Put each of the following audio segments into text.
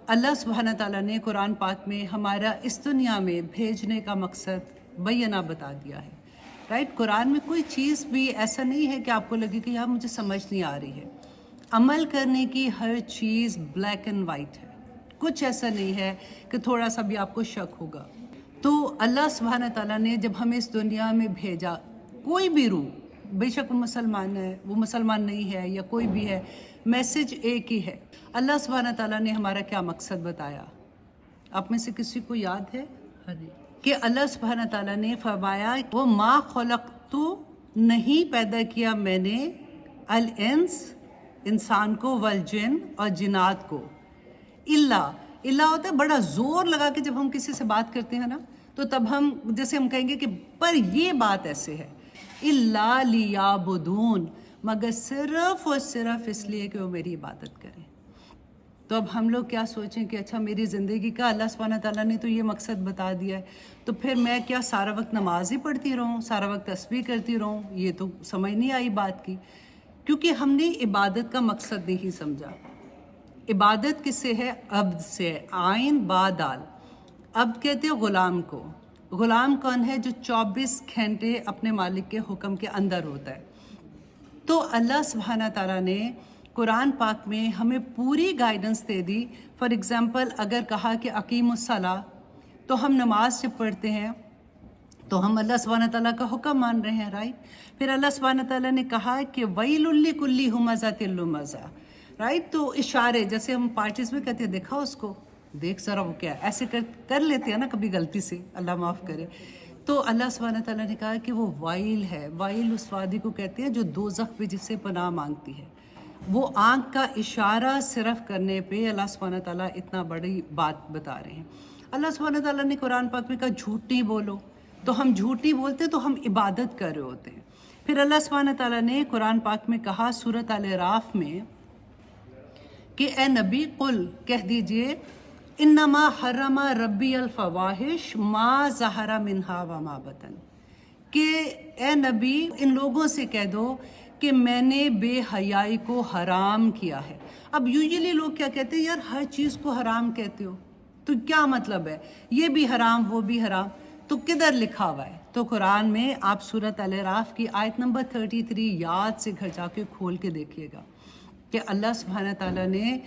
अल्लाह सुब्हाना ताला ने कुरान पाक में हमारा इस दुनिया में भेजने का मकसद बैना बता दिया है, राइट। कुरान में कोई चीज़ भी ऐसा नहीं है कि आपको लगे कि यार मुझे समझ नहीं आ रही है। अमल करने की हर चीज़ ब्लैक एंड वाइट है, कुछ ऐसा नहीं है कि थोड़ा सा भी आपको शक होगा। तो अल्लाह सुब्हाना ताला ने जब हमें इस दुनिया में भेजा, कोई भी रूह, बेशक वो मुसलमान है, वो मुसलमान नहीं है, या कोई भी है, मैसेज एक ही है। अल्लाह सुब्हाना ताला ने हमारा क्या मकसद बताया, आप में से किसी को याद है? कि अल्लाह सुब्हाना ताला ने फरमाया वो मा खलक़तु, नहीं पैदा किया मैंने, अल इंस, इंसान को, वल जिन, और जिन्नात को, इल्ला होता है बड़ा जोर लगा के जब हम किसी से बात करते हैं ना, तो तब हम जैसे हम कहेंगे कि पर ये बात ऐसे है, इल्ला लियाबुदून, मगर सिर्फ और सिर्फ इसलिए कि वो मेरी इबादत करें। तो अब हम लोग क्या सोचें कि अच्छा मेरी ज़िंदगी का अल्लाह सुब्हाना ताला ने तो ये मकसद बता दिया है, तो फिर मैं क्या सारा वक्त नमाज ही पढ़ती रहूँ, सारा वक्त तस्बीह करती रहूँ? ये तो समझ नहीं आई बात की, क्योंकि हमने इबादत का मकसद नहीं समझा। इबादत किससे है? अब्द से है, आइन बा दाल। अब्द कहते हैं ग़ुलाम को। ग़ुलाम कौन है? जो 24 घंटे अपने मालिक के हुक्म के अंदर होता है। तो अल्लाह सुब्हाना ताला ने कुरान पाक में हमें पूरी guidance they the. For example अगर कहा कि अकीमुस्सलाह, तो हम नमाज जब पढ़ते हैं तो हम अल्लाह सुब्हाना ताला का हुक्म मान रहे हैं, राइट। फिर अल्लाह सुब्हाना ताला ने कहा कि वैलुल लिकुल्ली हुमज़तिल लुमज़ा, राइट। तो इशारे, जैसे हम पार्टीज में कहते हैं देखा उसको, देख ज़रा वो क्या, ऐसे कर लेते हैं ना कभी गलती से, अल्लाह माफ़ करे। तो अल्लाह सुब्हाना ताला ने कहा कि वो वाइल है। वाइल उस वादी को कहते हैं जो दोज़ख में जिससे पनाह मांगती है। वो आँख का इशारा सिर्फ करने पे अल्लाह सुब्हाना ताला इतना बड़ी बात बता रहे हैं। अल्लाह सुब्हाना ताला ने कुरान पाक में कहा झूठ नहीं बोलो, तो हम झूठ नहीं बोलते तो हम इबादत कर रहे होते हैं। फिर अल्लाह सुब्हाना ताला ने कुरान पाक में कहा सूरत अल-राफ में कि ए नबी कुल, कह दीजिए, इन्नमा हर्रमा रब्बी अल फवाहिश मा ज़हरा मिन्हा व मा बतन, कि ए नबी इन लोगों से कह दो कि मैंने बेहयाई को हराम किया है। अब यूजुअली लोग क्या कहते हैं, यार हर चीज़ को हराम कहते हो तो क्या मतलब है, ये भी हराम वो भी हराम, तो किधर लिखा हुआ है? तो कुरान में आप सूरत अल-राफ की आयत नंबर 33 याद से घर जाके खोल के देखिएगा कि अल्लाह सुब्हाना ताला ने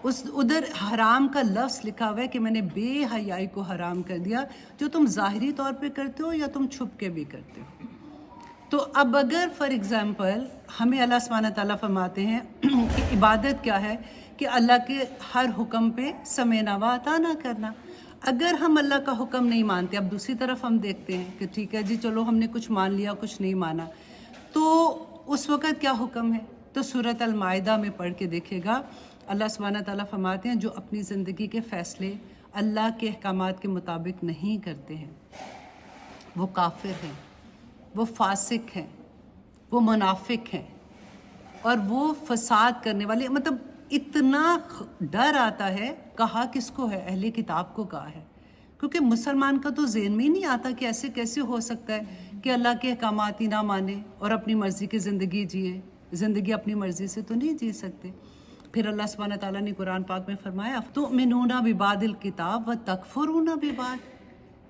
उधर हराम का लफ्ज़ लिखा हुआ है कि मैंने बेहयाई को हराम कर दिया, जो तुम ज़ाहिरी तौर पे करते हो या तुम छुप के भी करते हो। तो अब अगर फॉर एग्ज़ाम्पल हमें अल्लाह सुब्हाना ताला फरमाते हैं कि इबादत क्या है, कि अल्लाह के हर हुक्म पे समेना व अताना करना। अगर हम अल्लाह का हुक्म नहीं मानते, अब दूसरी तरफ हम देखते हैं कि ठीक है जी चलो हमने कुछ मान लिया कुछ नहीं माना, तो उस वक़्त क्या हुक्म है? तो सूरत अल-माइदा में पढ़ के देखेगा, अल्लाह सुब्हाना ताला फरमाते हैं जो अपनी ज़िंदगी के फ़ैसले अल्लाह के अहकामात के मुताबिक नहीं करते हैं वो काफिर हैं, वो फासिक हैं, वो मुनाफिक हैं, और वो फसाद करने वाले। मतलब इतना डर आता है, कहा किसको है? अहले किताब को कहा है, क्योंकि मुसलमान का तो ज़हन में ही नहीं आता कि ऐसे कैसे हो सकता है कि अल्लाह के अहकामात ही ना माने और अपनी मर्ज़ी की ज़िंदगी जिए। ज़िंदगी अपनी मर्ज़ी से तो नहीं जी सकते। फिर अल्लाह सुब्हाना ताला ने कुरान पाक में फरमाया तुमिनूना बिबादिल किताब व तकफुरूना बिबाद,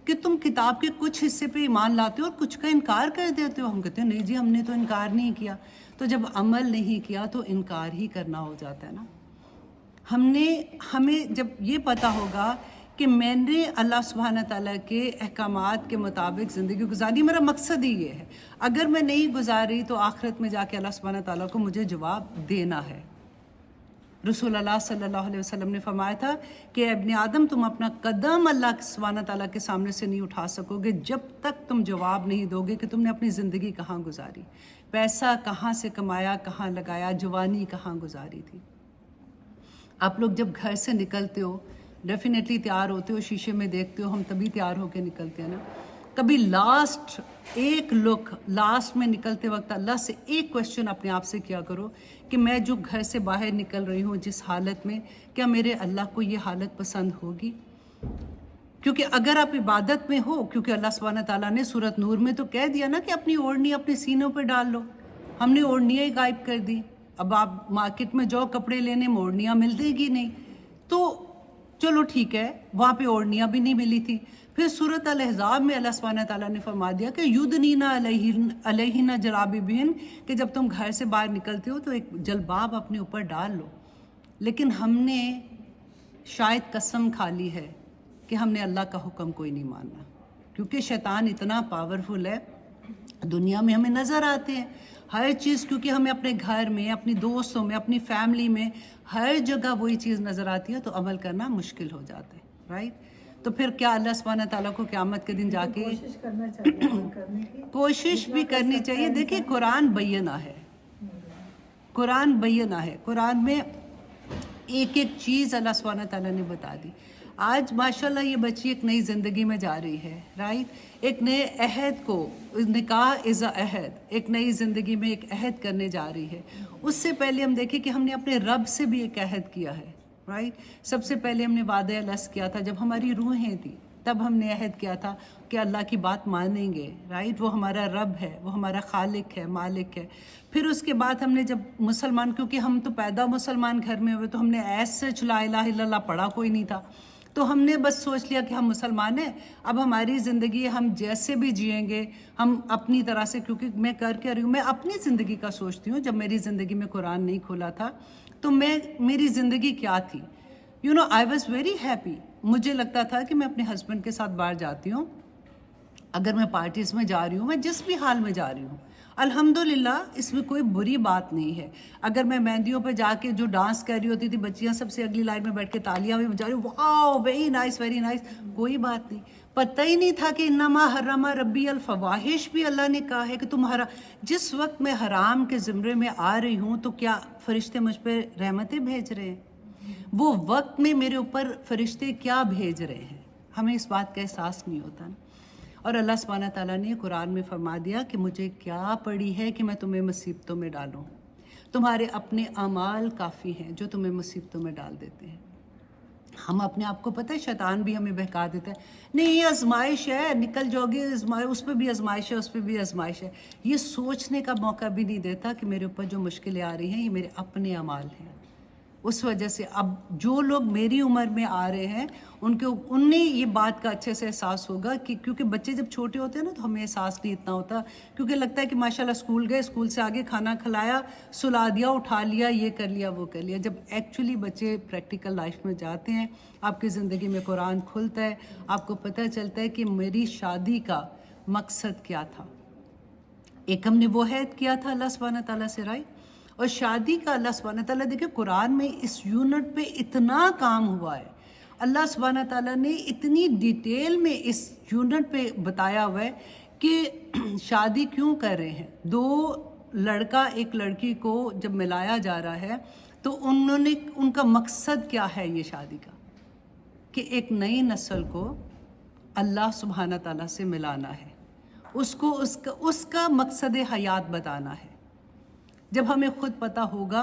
कि तुम किताब के कुछ हिस्से पे ईमान लाते हो और कुछ का इनकार कर देते हो। हम कहते हैं नहीं जी हमने तो इनकार नहीं किया। तो जब अमल नहीं किया तो इनकार ही करना हो जाता है ना। हमें जब ये पता होगा कि मैंने अल्लाह सुब्हाना ताला के अहकामात के मुताबिक ज़िंदगी गुजारी, मेरा मकसद ही ये है। अगर मैं नहीं गुजारी तो आखिरत में जाके अल्लाह सुब्हाना ताला को मुझे जवाब देना है। रसूल अल्लाह सल्लल्लाहु अलैहि वसल्लम ने फरमाया था कि इब्ने आदम तुम अपना कदम अल्लाह सुब्हाना ताला के सामने से नहीं उठा सकोगे जब तक तुम जवाब नहीं दोगे कि तुमने अपनी ज़िंदगी कहाँ गुजारी, पैसा कहाँ से कमाया, कहाँ लगाया, जवानी कहाँ गुजारी थी। आप लोग जब घर से निकलते हो डेफिनेटली तैयार होते हो, शीशे में देखते हो, हम तभी तैयार होकर निकलते हैं ना। कभी लास्ट एक लुक, लास्ट में निकलते वक्त अल्लाह से एक क्वेश्चन अपने आप से किया करो कि मैं जो घर से बाहर निकल रही हूँ जिस हालत में, क्या मेरे अल्लाह को ये हालत पसंद होगी? क्योंकि अगर आप इबादत में हो, क्योंकि अल्लाह सुब्हाना ताला ने सूरत नूर में तो कह दिया ना कि अपनी ओढ़नी अपने सीनों पर डाल लो, हमने ओढ़नियाँ ही गायब कर दी। अब आप मार्केट में जाओ कपड़े लेने में ओढ़नियाँ मिलेगी नहीं। तो चलो ठीक है, वहाँ पे ओढ़नियाँ भी नहीं मिली थी। फिर सूरत अल-अहज़ाब में अल्लाह सुब्हानहू तआला ने फरमा दिया कि युदनीना अलैहिन्ना जलाबिबिहिन, कि जब तुम घर से बाहर निकलते हो तो एक जलबाब अपने ऊपर डाल लो। लेकिन हमने शायद कसम खा ली है कि हमने अल्लाह का हुक्म कोई नहीं मानना, क्योंकि शैतान इतना पावरफुल है, दुनिया में हमें नज़र आते हैं हर चीज़, क्योंकि हमें अपने घर में, अपनी दोस्तों में, अपनी फैमिली में हर जगह वही चीज़ नज़र आती है, तो अमल करना मुश्किल हो जाता है, राइट। तो फिर क्या अल्लाह सुब्हानहू ताला को क़यामत के दिन जाके कोशिश करना चाहिए अमल करने की, कोशिश भी करनी चाहिए। देखिए कुरान बैयना है, कुरान बैयना है, कुरान में एक एक चीज़ अल्लाह सुब्हानहू ताला ने बता दी। आज माशाल्लाह ये बच्ची एक नई ज़िंदगी में जा रही है, राइट। एक नए अहद को, निकाह इज़ अ अहद, एक नई ज़िंदगी में एक अहद करने जा रही है। उससे पहले हम देखें कि हमने अपने रब से भी एक अहद किया है, राइट। सबसे पहले हमने वादा अलस किया था जब हमारी रूहें थी, तब हमने अहद किया था कि अल्लाह की बात मानेंगे, राइट। वो हमारा रब है, वो हमारा खालिक है, मालिक है। फिर उसके बाद हमने जब मुसलमान, क्योंकि हम तो पैदा मुसलमान घर में हुए, तो हमने ऐसे ला इलाहा इल्लल्लाह पढ़ा कोई नहीं था, तो हमने बस सोच लिया कि हम मुसलमान हैं, अब हमारी ज़िंदगी हम जैसे भी जिएंगे हम अपनी तरह से, क्योंकि मैं कर क्या रही हूँ, मैं अपनी ज़िंदगी का सोचती हूँ। जब मेरी ज़िंदगी में कुरान नहीं खोला था तो मेरी ज़िंदगी क्या थी, you know, I was very happy. मुझे लगता था कि मैं अपने हस्बैंड के साथ बाहर जाती हूँ, अगर मैं पार्टीज़ में जा रही हूँ, मैं जिस भी हाल में जा रही हूँ, अल्हम्दुलिल्लाह इसमें कोई बुरी बात नहीं है। अगर मैं मेहंदियों पे जाके जो डांस कर रही होती थी, बच्चियाँ सबसे अगली लाइन में बैठ के तालियां भी बजा रही, wow very nice very nice, कोई बात नहीं। पता ही नहीं था कि इन्नमा हर्रमा रब्बी अल फवाहिश भी अल्लाह ने कहा है कि तुम जिस वक्त मैं हराम के ज़िम्रे में आ रही हूँ तो क्या फ़रिश्ते मुझ पर रहमतें भेज रहे हैं, वो वक्त में मेरे ऊपर फ़रिश्ते क्या भेज रहे हैं, हमें इस बात का एहसास नहीं होता ना। और अल्लाह सुब्हानहू तआला ने कुरान में फरमा दिया कि मुझे क्या पड़ी है कि मैं तुम्हें मुसीबतों में डालूं, तुम्हारे अपने अमाल काफ़ी हैं जो तुम्हें मुसीबतों में डाल देते हैं। हम अपने आप को, पता है शैतान भी हमें बहका देता है, नहीं ये आजमाइश है, निकल जाओगे, उस पर भी आजमाइश है, उस पर भी आजमाइश है। ये सोचने का मौका भी नहीं देता कि मेरे ऊपर जो मुश्किलें आ रही हैं ये मेरे अपने अमाल हैं। उस वजह से अब जो लोग मेरी उम्र में आ रहे हैं उन्हें ये बात का अच्छे से एहसास होगा कि, क्योंकि बच्चे जब छोटे होते हैं ना तो हमें एहसास नहीं इतना होता, क्योंकि लगता है कि माशाल्लाह स्कूल गए, स्कूल से आगे खाना खिलाया, सुला दिया, उठा लिया, ये कर लिया, वो कर लिया। जब एक्चुअली बच्चे प्रैक्टिकल लाइफ में जाते हैं, आपकी ज़िंदगी में कुरान खुलता है, आपको पता चलता है कि मेरी शादी का मकसद क्या था। एक हमने वो हैद किया था अल्लाह सुब्हानहू तआला से, राइट, और शादी का अल्लाह सुब्हानहू तआला, देखिए कुरान में इस यूनिट पे इतना काम हुआ है, अल्लाह सुब्हानहू तआला ने इतनी डिटेल में इस यूनिट पे बताया हुआ है कि शादी क्यों कर रहे हैं। दो लड़का एक लड़की को जब मिलाया जा रहा है तो उनका मकसद क्या है ये शादी का, कि एक नई नस्ल को अल्लाह सुब्हानहू तआला से मिलाना है, उसको उसका मकसद हयात बताना है। जब हमें खुद पता होगा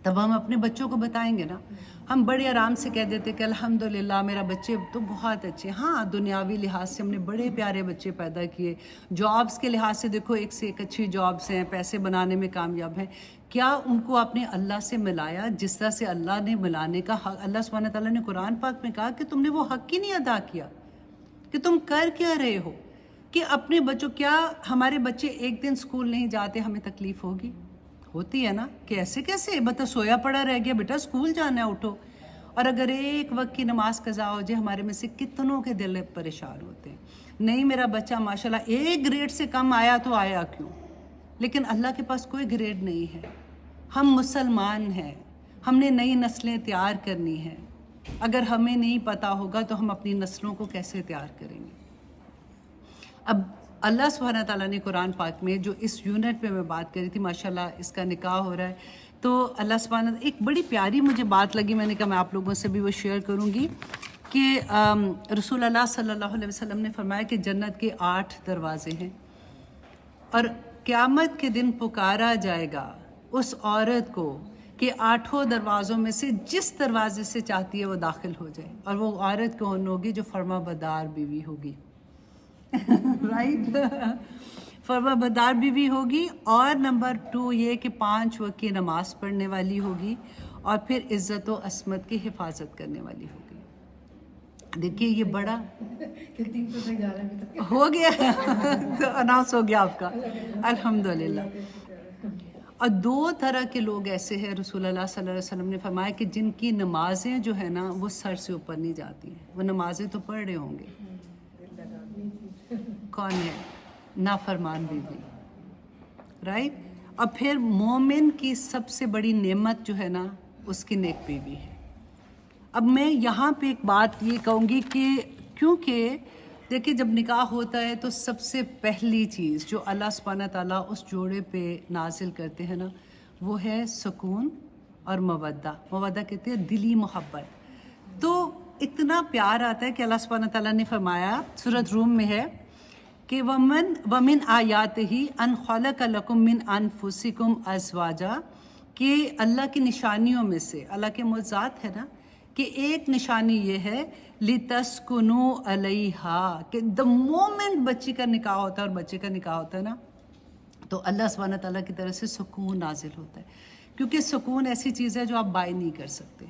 तब हम अपने बच्चों को बताएंगे ना। हम बड़े आराम से कह देते कि अल्हम्दुलिल्लाह मेरा बच्चे तो बहुत अच्छे, हाँ दुनियावी लिहाज से हमने बड़े प्यारे बच्चे पैदा किए, जॉब्स के लिहाज से देखो एक से एक अच्छी जॉब्स हैं, पैसे बनाने में कामयाब हैं। क्या उनको आपने अल्लाह से मिलाया जिस तरह से अल्लाह ने मिलाने का हक, अल्लाह सुब्हानहू तआला ने कुरान पाक में कहा कि तुमने वो हक ही नहीं अदा किया, कि तुम कर क्या रहे हो कि अपने बच्चों, क्या हमारे बच्चे एक दिन स्कूल नहीं जाते हमें तकलीफ़ होगी, होती है ना, कि ऐसे कैसे बता सोया पड़ा रह गया, बेटा स्कूल जाना है, उठो। और अगर एक वक्त की नमाज कज़ा हो जाए, हमारे में से कितनों के दिल परेशान होते हैं, नहीं मेरा बच्चा माशाल्लाह एक ग्रेड से कम आया तो आया क्यों, लेकिन अल्लाह के पास कोई ग्रेड नहीं है। हम मुसलमान हैं, हमने नई नस्लें तैयार करनी हैं, अगर हमें नहीं पता होगा तो हम अपनी नस्लों को कैसे तैयार करेंगे। अब अल्लाह सुब्हानहू तआला ने कुरान पाक में जो इस यूनिट पे मैं बात करी थी, माशाल्लाह इसका निकाह हो रहा है, तो अल्लाह सुब्हानहू, एक बड़ी प्यारी मुझे बात लगी, मैंने कहा मैं आप लोगों से भी वो शेयर करूँगी कि रसूल अल्लाह सल्लल्लाहु अलैहि वसल्लम ने फरमाया कि जन्नत के 8 दरवाजे हैं और क़यामत के दिन पुकारा जाएगा उस औरत को कि 8 दरवाज़ों में से जिस दरवाजे से चाहती है वो दाखिल हो जाए, और वो औरत कौन होगी, जो फर्माबरदार बीवी होगी राइट फर्माबरदार बीवी होगी। और नंबर 2 ये कि 5 वक्त की नमाज़ पढ़ने वाली होगी, اور پھر عزت و عصمت کی حفاظت کرنے والی ہوگی۔ دیکھیے یہ بڑا کتنی تو سے 11 بھی تک ہو گیا تو اناؤنس ہو گیا آپ کا، الحمدللہ۔ اور 2 طرح کے لوگ ایسے ہیں، رسول اللہ صلی اللہ علیہ وسلم نے فرمایا کہ جن کی نمازیں جو ہے نا وہ سر سے اوپر نہیں جاتی ہیں، وہ نمازیں تو پڑھ رہے ہوں گے، کون ہے؟ نافرمان بیوی، رائٹ۔ اور پھر مومن کی سب سے بڑی نعمت جو ہے نا اس کی نیک بیوی ہے۔ اب میں یہاں پہ ایک بات یہ کہوں گی کہ کیونکہ دیکھیں جب نکاح ہوتا ہے تو سب سے پہلی چیز جو اللہ سبحانہ تعالیٰ اس جوڑے پہ نازل کرتے ہیں نا وہ ہے سکون اور مودہ۔ مودہ کہتے ہیں دلی محبت۔ تو اتنا پیار آتا ہے کہ اللہ سبحانہ تعالیٰ نے فرمایا، سورۃ روم میں ہے کہ وَمِنْ آیَاتِهِ أَنْ خَلَقَ لَكُم مِّنْ أَنفُسِكُمْ أَزْوَاجًا، کہ اللہ کی نشانیوں میں سے، اللہ کے معجزات ہے نا، کہ ایک نشانی یہ ہے لِتَسْكُنُوا عَلَيْهَا، کہ the moment بچی کا نکاح ہوتا ہے اور بچے کا نکاح ہوتا ہے نا تو اللہ سبحانہ تعالیٰ کی طرف سے سکون نازل ہوتا ہے، کیونکہ سکون ایسی چیز ہے جو آپ بائی نہیں کر سکتے،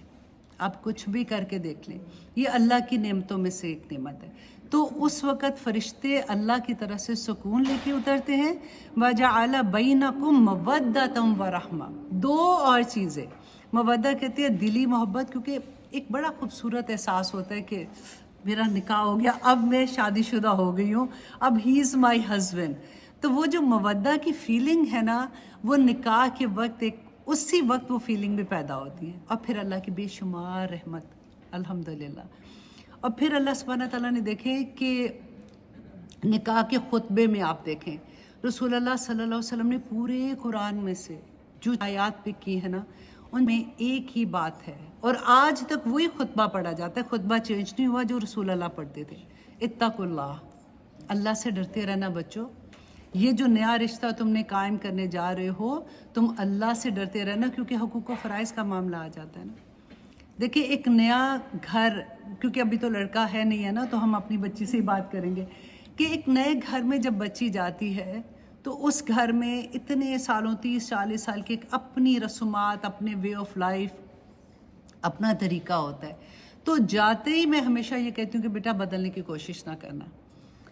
آپ کچھ بھی کر کے دیکھ لیں، یہ اللہ کی نعمتوں میں سے ایک نعمت ہے۔ تو اس وقت فرشتے اللہ کی طرف سے سکون لے کے اترتے ہیں، وَجَعَلَ بَيْنَكُمْ مَوَدَّةً وَرَحْمَةً۔ 2 اور چیزیں، مودہ کہتے ہیں دلی محبت، کیونکہ ایک بڑا خوبصورت احساس ہوتا ہے کہ میرا نکاح ہو گیا، اب میں شادی شدہ ہو گئی ہوں، اب ہی از مائی ہسبینڈ۔ تو وہ جو مودہ کی فیلنگ ہے نا وہ نکاح کے وقت اسی وقت وہ فیلنگ بھی پیدا ہوتی ہے، اور پھر اللہ کی بے شمار رحمت، الحمدللہ۔ اور پھر اللہ سبحانہ تعالیٰ نے دیکھیں کہ نکاح کے خطبے میں آپ دیکھیں رسول اللہ صلی اللہ علیہ وسلم نے پورے قرآن میں سے جو آیات پہ کی ہے نا ان میں ایک ہی بات ہے، اور آج تک وہی خطبہ پڑھا جاتا ہے، خطبہ چینج نہیں ہوا جو رسول اللہ پڑھتے تھے، اتقوا اللہ، اللہ سے ڈرتے رہنا بچوں، یہ جو نیا رشتہ تم نے قائم کرنے جا رہے ہو تم اللہ سے ڈرتے رہنا، کیونکہ حقوق و فرائض کا معاملہ آ جاتا ہے نا۔ دیکھیں ایک نیا گھر، کیونکہ ابھی تو لڑکا ہے نہیں ہے نا تو ہم اپنی بچی سے ہی بات کریں گے، کہ ایک نئے گھر میں جب بچی جاتی ہے تو اس گھر میں اتنے سالوں 30-40 سال کی ایک اپنی رسومات، اپنے وے آف لائف، اپنا طریقہ ہوتا ہے، تو جاتے ہی میں ہمیشہ یہ کہتی ہوں کہ بیٹا بدلنے کی کوشش نہ کرنا،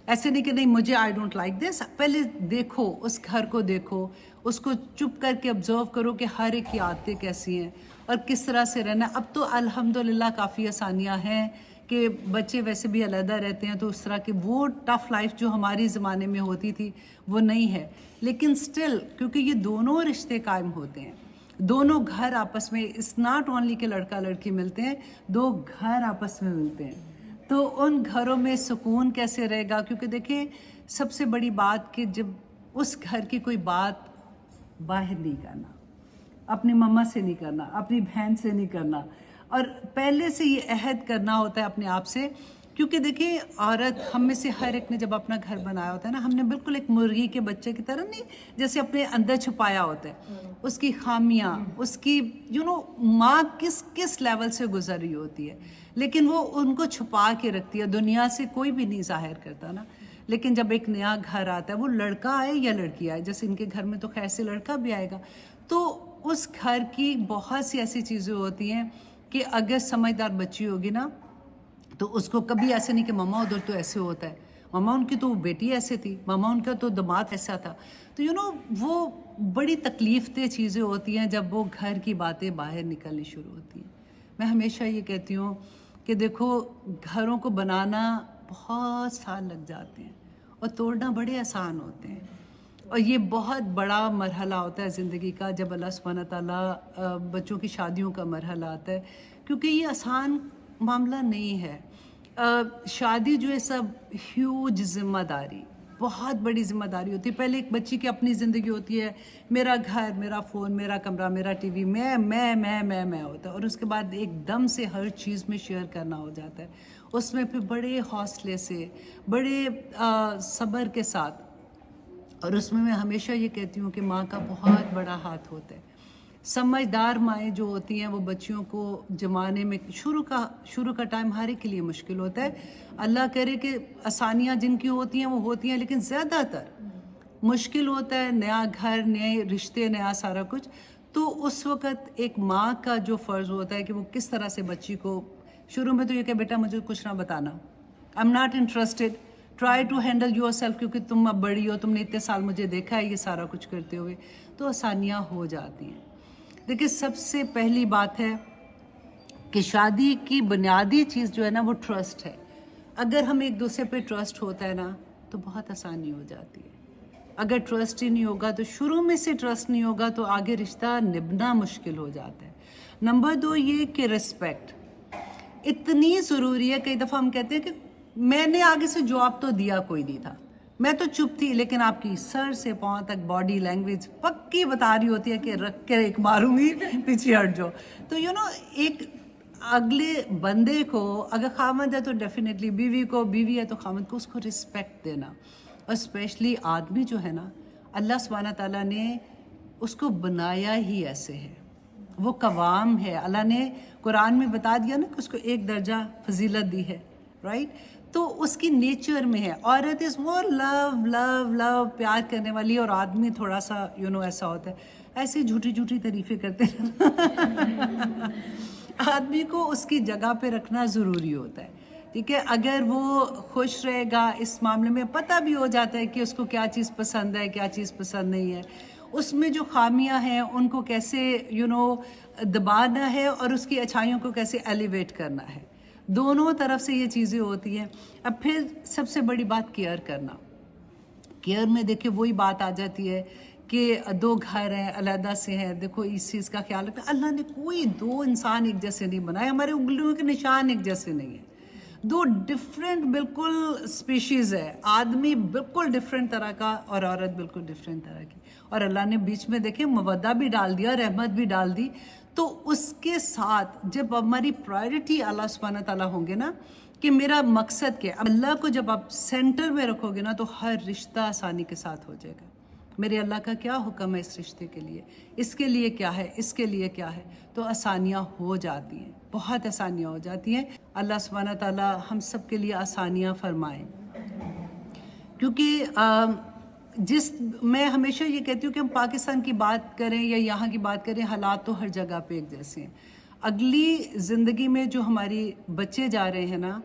ایسے نہیں کہ نہیں مجھے آئی ڈونٹ لائک دس، پہلے دیکھو اس گھر کو، دیکھو اس کو، چپ کر کے آبزرو کرو کہ ہر ایک کی عادتیں کیسی ہیں اور کس طرح سے رہنا۔ اب تو الحمدللہ کافی آسانیاں ہیں کہ بچے ویسے بھی علیحدہ رہتے ہیں، تو اس طرح کی وہ ٹف لائف جو ہماری زمانے میں ہوتی تھی وہ نہیں ہے، لیکن سٹل کیونکہ یہ دونوں رشتے قائم ہوتے ہیں، دونوں گھر آپس میں، اٹس ناٹ اونلی کہ لڑکا لڑکی ملتے ہیں، 2 گھر آپس میں ملتے ہیں، تو ان گھروں میں سکون کیسے رہے گا؟ کیونکہ دیکھیں سب سے بڑی بات کہ جب اس گھر کی کوئی بات باہر نہیں کرنا، اپنی مما سے نہیں کرنا، اپنی بہن سے نہیں کرنا، اور پہلے سے یہ عہد کرنا ہوتا ہے اپنے آپ سے، کیونکہ دیکھیں عورت، ہم میں سے ہر ایک نے جب اپنا گھر بنایا ہوتا ہے نا، ہم نے بالکل ایک مرغی کے بچے کی طرح نہیں جیسے اپنے اندر چھپایا ہوتا ہے اس کی خامیاں، اس کی ماں کس لیول سے گزر رہی ہوتی ہے، لیکن وہ ان کو چھپا کے رکھتی ہے، دنیا سے کوئی بھی نہیں ظاہر کرتا نا۔ لیکن جب ایک نیا گھر آتا ہے، وہ لڑکا آئے یا لڑکی آئے، جیسے ان کے گھر میں تو خیر سے لڑکا بھی آئے گا، تو اس گھر کی بہت سی ایسی چیزیں ہوتی ہیں کہ اگر سمجھدار بچی ہوگی نا تو اس کو کبھی ایسے نہیں کہ ماما ادھر تو ایسے ہوتا ہے، ماما ان کی تو بیٹی ایسے تھی، ماما ان کا تو دماد ایسا تھا، تو وہ بڑی تکلیف دہ چیزیں ہوتی ہیں جب وہ گھر کی باتیں باہر نکلنی شروع ہوتی ہیں۔ میں ہمیشہ یہ کہتی ہوں کہ دیکھو گھروں کو بنانا بہت سال لگ جاتے ہیں اور توڑنا بڑے آسان ہوتے ہیں، اور یہ بہت بڑا مرحلہ ہوتا ہے زندگی کا جب اللہ سبحانہ تعالیٰ بچوں کی شادیوں کا مرحلہ آتا ہے، کیونکہ یہ آسان معاملہ نہیں ہے۔ شادی جو ہے سب ہیوج ذمہ داری، بہت بڑی ذمہ داری ہوتی ہے۔ پہلے ایک بچی کی اپنی زندگی ہوتی ہے، میرا گھر، میرا فون، میرا کمرہ، میرا ٹی وی، میں ہوتا ہے، اور اس کے بعد ایک دم سے ہر چیز میں شیئر کرنا ہو جاتا ہے، اس میں پھر بڑے حوصلے سے، بڑے صبر کے ساتھ، اور اس میں ہمیشہ یہ کہتی ہوں کہ ماں کا بہت بڑا ہاتھ ہوتا ہے۔ سمجھدار مائیں جو ہوتی ہیں وہ بچیوں کو جمانے میں شروع کا ٹائم ہر ایک کے لیے مشکل ہوتا ہے، اللہ کرے کہ آسانیاں جن کی ہوتی ہیں وہ ہوتی ہیں، لیکن زیادہ تر مشکل ہوتا ہے، نیا گھر، نئے رشتے، نیا سارا کچھ، تو اس وقت ایک ماں کا جو فرض ہوتا ہے کہ وہ کس طرح سے بچی کو شروع میں تو یہ کہ بیٹا مجھے کچھ نہ بتانا، I am not interested, try to handle yourself, کیونکہ تم اب بڑی ہو، تم نے اتنے سال مجھے دیکھا ہے یہ سارا کچھ کرتے ہوئے، تو آسانیاں ہو جاتی ہیں۔ دیکھیں سب سے پہلی بات ہے کہ شادی کی بنیادی چیز جو ہے نا وہ ٹرسٹ ہے۔ اگر ہم ایک دوسرے پہ ٹرسٹ ہوتا ہے نا تو بہت آسانی ہو جاتی ہے۔ اگر ٹرسٹ ہی نہیں ہوگا تو شروع میں سے ٹرسٹ نہیں ہوگا تو آگے رشتہ نبھنا مشکل ہو جاتا ہے۔ نمبر 2 یہ کہ رسپیکٹ اتنی ضروری ہے۔ کئی دفعہ ہم کہتے ہیں کہ میں نے آگے سے جواب تو دیا کوئی نہیں تھا، میں تو چپ تھی، لیکن آپ کی سر سے پاؤں تک باڈی لینگویج پکی بتا رہی ہوتی ہے کہ رکھ کے ایک ماروں گی پیچھے ہٹ جاؤ۔ تو ایک اگلے بندے کو اگر خامد ہے تو ڈیفینیٹلی بیوی کو، بیوی ہے تو خامد کو، اس کو رسپیکٹ دینا۔ اور اسپیشلی آدمی جو ہے نا اللہ سبحانہ تعالیٰ نے اس کو بنایا ہی ایسے ہے، وہ قوام ہے۔ اللہ نے قرآن میں بتا دیا نا کہ اس کو ایک درجہ فضیلت دی ہے، رائٹ؟ تو اس کی نیچر میں ہے۔ عورت از وہ لو لو لو پیار کرنے والی، اور آدمی تھوڑا سا ایسا ہوتا ہے، ایسی جھوٹی جھوٹی تعریفیں کرتے ہیں۔ آدمی کو اس کی جگہ پہ رکھنا ضروری ہوتا ہے، ٹھیک ہے؟ اگر وہ خوش رہے گا اس معاملے میں، پتہ بھی ہو جاتا ہے کہ اس کو کیا چیز پسند ہے، کیا چیز پسند نہیں ہے، اس میں جو خامیاں ہیں ان کو کیسے دبانا ہے اور اس کی اچھائیوں کو کیسے ایلیویٹ کرنا ہے۔ دونوں طرف سے یہ چیزیں ہوتی ہیں۔ اب پھر سب سے بڑی بات کیئر کرنا۔ کیئر میں دیکھیں وہی بات آ جاتی ہے کہ 2 گھر ہیں، علیحدہ سے ہیں، دیکھو اس چیز کا خیال رکھنا۔ اللہ نے کوئی 2 انسان ایک جیسے نہیں بنائے، ہمارے انگلیوں کے نشان ایک جیسے نہیں ہیں، 2 ڈفرینٹ بالکل اسپیشیز ہے، آدمی بالکل ڈفرینٹ طرح کا اور عورت بالکل ڈفرینٹ طرح کی، اور اللہ نے بیچ میں دیکھیں مودہ بھی ڈال دیا، رحمت بھی ڈال دی۔ تو اس کے ساتھ جب ہماری پرائرٹی اللہ سبحانہ تعالیٰ ہوں گے نا کہ میرا مقصد کیا، اللہ کو جب آپ سینٹر میں رکھو گے نا تو ہر رشتہ آسانی کے ساتھ ہو جائے گا۔ میرے اللہ کا کیا حکم ہے اس رشتے کے لیے، اس کے لیے کیا ہے، اس کے لیے کیا ہے، تو آسانیاں ہو جاتی ہیں، بہت آسانیاں ہو جاتی ہیں۔ اللہ سبحانہ تعالیٰ ہم سب کے لیے آسانیاں فرمائیں، کیونکہ میں ہمیشہ یہ کہتی ہوں کہ ہم پاکستان کی بات کریں یا یہاں کی بات کریں، حالات تو ہر جگہ پہ ایک جیسے ہیں۔ اگلی زندگی میں جو ہماری بچے جا رہے ہیں نا،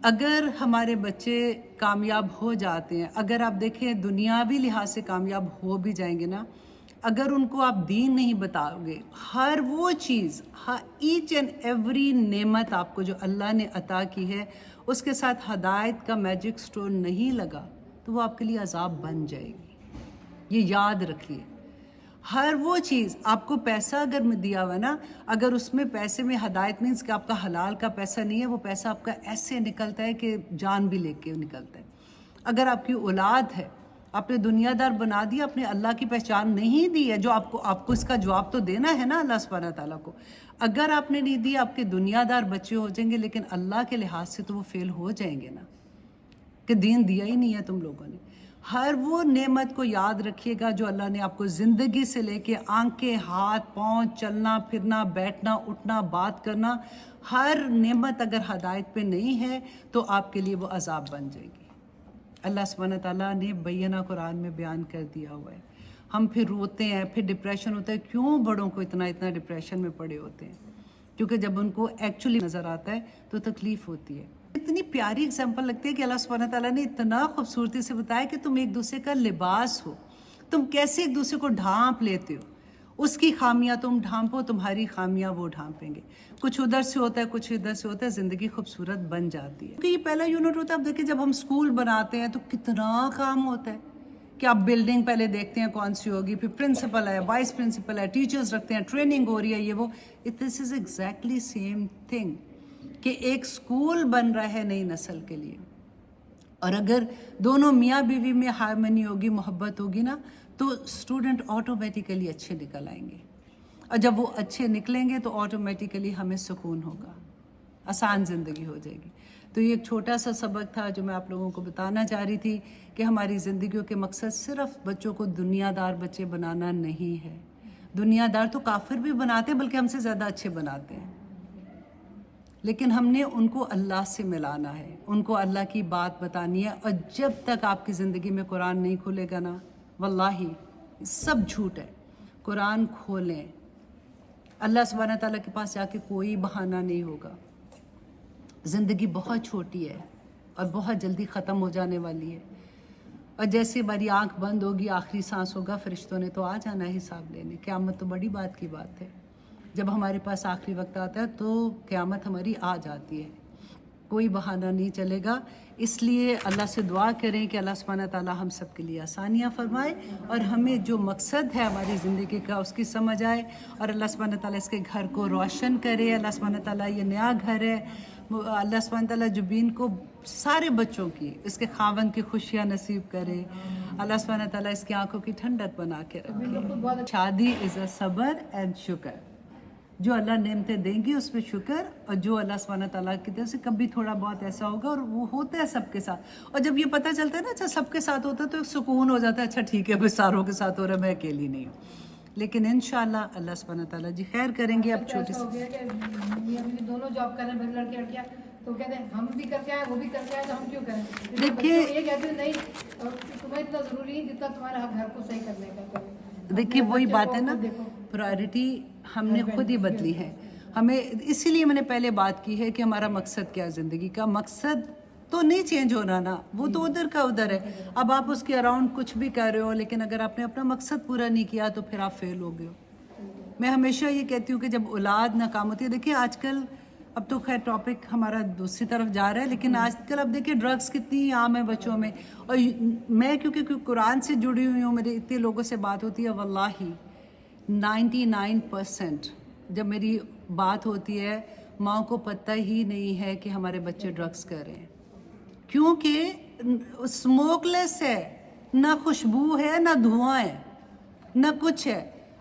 اگر ہمارے بچے کامیاب ہو جاتے ہیں، اگر آپ دیکھیں دنیاوی لحاظ سے کامیاب ہو بھی جائیں گے نا، اگر ان کو آپ دین نہیں بتاؤ گے، ہر وہ چیز، ایچ اینڈ ایوری نعمت آپ کو جو اللہ نے عطا کی ہے اس کے ساتھ ہدایت کا میجک سٹور نہیں لگا تو وہ آپ کے لیے عذاب بن جائے گی۔ یہ یاد رکھیے، ہر وہ چیز، آپ کو پیسہ اگر دیا ہوا نا، اگر اس میں پیسے میں ہدایت مینس کہ آپ کا حلال کا پیسہ نہیں ہے، وہ پیسہ آپ کا ایسے نکلتا ہے کہ جان بھی لے کے نکلتا ہے۔ اگر آپ کی اولاد ہے، آپ نے دنیا دار بنا دیا، اپنے اللہ کی پہچان نہیں دی ہے، جو آپ کو اس کا جواب تو دینا ہے نا اللہ سبحانہ تعالیٰ کو۔ اگر آپ نے نہیں دی، آپ کے دنیا دار بچے ہو جائیں گے، لیکن اللہ کے لحاظ سے تو وہ فیل ہو جائیں گے نا، کہ دین دیا ہی نہیں ہے تم لوگوں نے۔ ہر وہ نعمت کو یاد رکھیے گا جو اللہ نے آپ کو زندگی سے لے کے آنکھیں، ہاتھ، پاؤں، چلنا پھرنا، بیٹھنا اٹھنا، بات کرنا، ہر نعمت اگر ہدایت پہ نہیں ہے تو آپ کے لیے وہ عذاب بن جائے گی۔ اللہ سبحانہ تعالیٰ نے بینہ قرآن میں بیان کر دیا ہوا ہے۔ ہم پھر روتے ہیں، پھر ڈپریشن ہوتا ہے۔ کیوں بڑوں کو اتنا ڈپریشن میں پڑے ہوتے ہیں؟ کیونکہ جب ان کو ایکچولی نظر آتا ہے تو تکلیف ہوتی ہے۔ اتنی پیاری اگزامپل لگتی ہے کہ اللہ سبحانہ تعالیٰ نے اتنا خوبصورتی سے بتایا کہ تم ایک دوسرے کا لباس ہو، تم کیسے ایک دوسرے کو ڈھانپ لیتے ہو، اس کی خامیاں تم ڈھانپو، تمہاری خامیاں وہ ڈھانپیں گے۔ کچھ ادھر سے ہوتا ہے، کچھ ادھر سے ہوتا ہے، زندگی خوبصورت بن جاتی ہے۔ کیونکہ یہ پہلا یونٹ ہوتا ہے۔ اب دیکھیں جب ہم اسکول بناتے ہیں تو کتنا کام ہوتا ہے کہ آپ بلڈنگ پہلے دیکھتے ہیں کون سی ہوگی، پھر پرنسپل ہے، وائس پرنسپل ہے، ٹیچرز رکھتے ہیں، ٹریننگ ہو رہی ہے، یہ وہ۔ دس از ایگزیکٹلی سیم تھنگ کہ ایک اسکول بن رہا ہے نئی نسل کے لیے، اور اگر دونوں میاں بیوی میں ہارمنی ہوگی، محبت ہوگی نا، تو اسٹوڈنٹ آٹومیٹیکلی اچھے نکل آئیں گے، اور جب وہ اچھے نکلیں گے تو آٹومیٹیکلی ہمیں سکون ہوگا، آسان زندگی ہو جائے گی۔ تو یہ ایک چھوٹا سا سبق تھا جو میں آپ لوگوں کو بتانا چاہ رہی تھی کہ ہماری زندگیوں کے مقصد صرف بچوں کو دنیا دار بچے بنانا نہیں ہے۔ دنیا دار تو کافر بھی بناتے ہیں، بلکہ ہم سے زیادہ اچھے بناتے ہیں، لیکن ہم نے ان کو اللہ سے ملانا ہے، ان کو اللہ کی بات بتانی ہے۔ اور جب تک آپ کی زندگی میں قرآن نہیں کھلے گا نا، واللہ سب جھوٹ ہے۔ कुरान खोलें, अल्लाह सुब्हानहू तआला के पास जाके कोई बहाना नहीं होगा। ज़िंदगी बहुत छोटी है और बहुत जल्दी ख़त्म हो जाने वाली है, और जैसे हमारी आंख बंद होगी, आखिरी सांस होगा, फरिश्तों ने तो आ जाना है हिसाब लेने। क़यामत तो बड़ी बात की बात है, जब हमारे पास आखिरी वक्त आता है तो क़यामत हमारी आ जाती है, कोई बहाना नहीं चलेगा। इसलिए अल्लाह से दुआ करें कि अल्लाह सुब्हानहू तआला हम सब के लिए आसानियाँ फरमाए और हमें जो मकसद है हमारी ज़िंदगी का उसकी समझ आए, और अल्लाह सुब्हानहू तआला इसके घर को रोशन करे। अल्लाह सुब्हानहू तआला ये नया घर है, अल्लाह सुब्हानहू तआला जुबीन को सारे बच्चों की, इसके खावन की खुशियाँ नसीब करे। अल्लाह सुब्हानहू तआला इसकी आंखों की ठंडक बना के रखे। शादी इज़ अ सब्र एंड शुक्र, जो अल्लाह नेमतें देंगी उस पर शुक्र, और जो अल्लाह सुब्हानहू तआला की तरफ से कभी थोड़ा बहुत ऐसा होगा, और वो होता है सबके साथ। और जब ये पता चलता है ना, अच्छा सबके साथ होता है, तो एक सुकून हो जाता है, अच्छा ठीक है बस सारों के साथ हो रहा है, मैं अकेली नहीं हूँ। लेकिन इंशाल्लाह अल्लाह सुब्हानहू तआला जी खैर करेंगे। अब छोटी हो गया कि मियां बीवी दोनों जॉब कर रहे हैं, लड़के लड़कियां, तो कहते हैं हम भी करके आए, वो भी करके आए, तो हम क्यों करें? देखिए- ये कहते हैं नहीं, तुम्हें इतना जरूरी है जितना तुम्हारे घर को सही करने का। देखिए वही बच्चों बात को है ना, देखो। प्रायोरिटी हमने खुद ही बदली है हमें। इसीलिए मैंने पहले बात की है कि हमारा मकसद क्या है, ज़िंदगी का मकसद तो नहीं चेंज हो रहा ना, वो तो उधर का उधर है। अब आप उसके अराउंड कुछ भी कर रहे हो, लेकिन अगर आपने अपना मकसद पूरा नहीं किया तो फिर आप फेल हो गए हो। मैं हमेशा ये कहती हूँ कि जब औलाद नाकाम होती है, देखिए आजकल, अब तो खैर टॉपिक हमारा दूसरी तरफ जा रहा है, लेकिन आजकल अब देखिए ड्रग्स कितनी आम है बच्चों में। और मैं क्योंकि कुरान से जुड़ी हुई हूँ, मेरे इतने लोगों से बात होती है, वल्लाही 99% जब मेरी बात होती है, माँ को पता ही नहीं है कि हमारे बच्चे ड्रग्स कर रहे हैं, क्योंकि स्मोकलेस है, ना खुशबू है, ना धुआं है, ना कुछ है।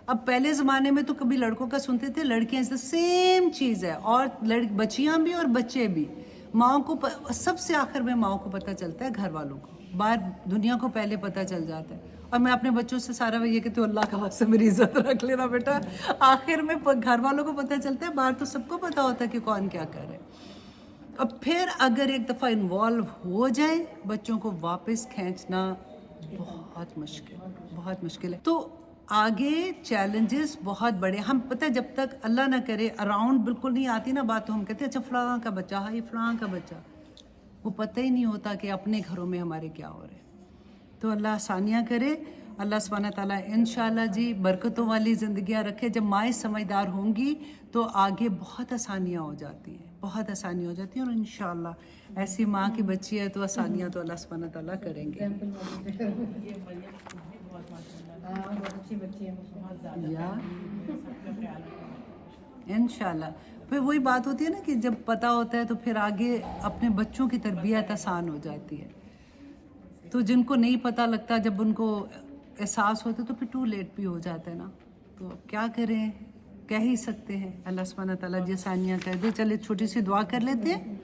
अब पहले ज़माने में तो कभी लड़कों का सुनते थे, लड़कियां इज़ द सेम चीज़ है, और बच्चियां भी और बच्चे भी। माँ को सबसे आखिर में माँ को पता चलता है, घर वालों को, बाहर दुनिया को पहले पता चल जाता है। और मैं अपने बच्चों से सारा ये कहती हूँ, अल्लाह का वास्ते मेरी इज्जत रख लेना बेटा, आखिर में घर वालों को पता चलता है, बाहर तो सबको पता होता है कि कौन क्या करे। अब फिर अगर एक दफ़ा इन्वॉल्व हो जाए, बच्चों को वापस खींचना बहुत मुश्किल है। तो आगे चैलेंजेस बहुत बड़े। हम पता है, जब तक अल्लाह ना करे अराउंड बिल्कुल नहीं आती ना बात, तो हम कहते हैं अच्छा फलां का बच्चा, हाँ ये फलां का बच्चा, वो पता ही नहीं होता कि अपने घरों में हमारे क्या हो रहे। तो अल्लाह आसानियाँ करे, अल्लाह सुब्हानहू तआला इंशाअल्लाह जी बरकतों वाली ज़िंदगियाँ रखे। जब माएँ समझदार होंगी तो आगे बहुत आसानियाँ हो जाती हैं, बहुत आसानी हो जाती है। और इंशाअल्लाह ऐसी माँ की बच्ची है तो आसानियाँ तो अल्लाह सुब्हानहू तआला करेंगे। बहुत अच्छी बच्ची है या इंशाल्लाह। फिर वही बात होती है ना कि जब पता होता है तो फिर आगे अपने बच्चों की तरबियत आसान हो जाती है। तो जिनको नहीं पता लगता, जब उनको एहसास होता है तो फिर टू लेट भी हो जाता है ना। तो क्या करें, कह ही सकते हैं, अल्लाह सुब्हानहू तआला जी आसानियाँ कर दे। चले छोटी सी दुआ कर लेते हैं।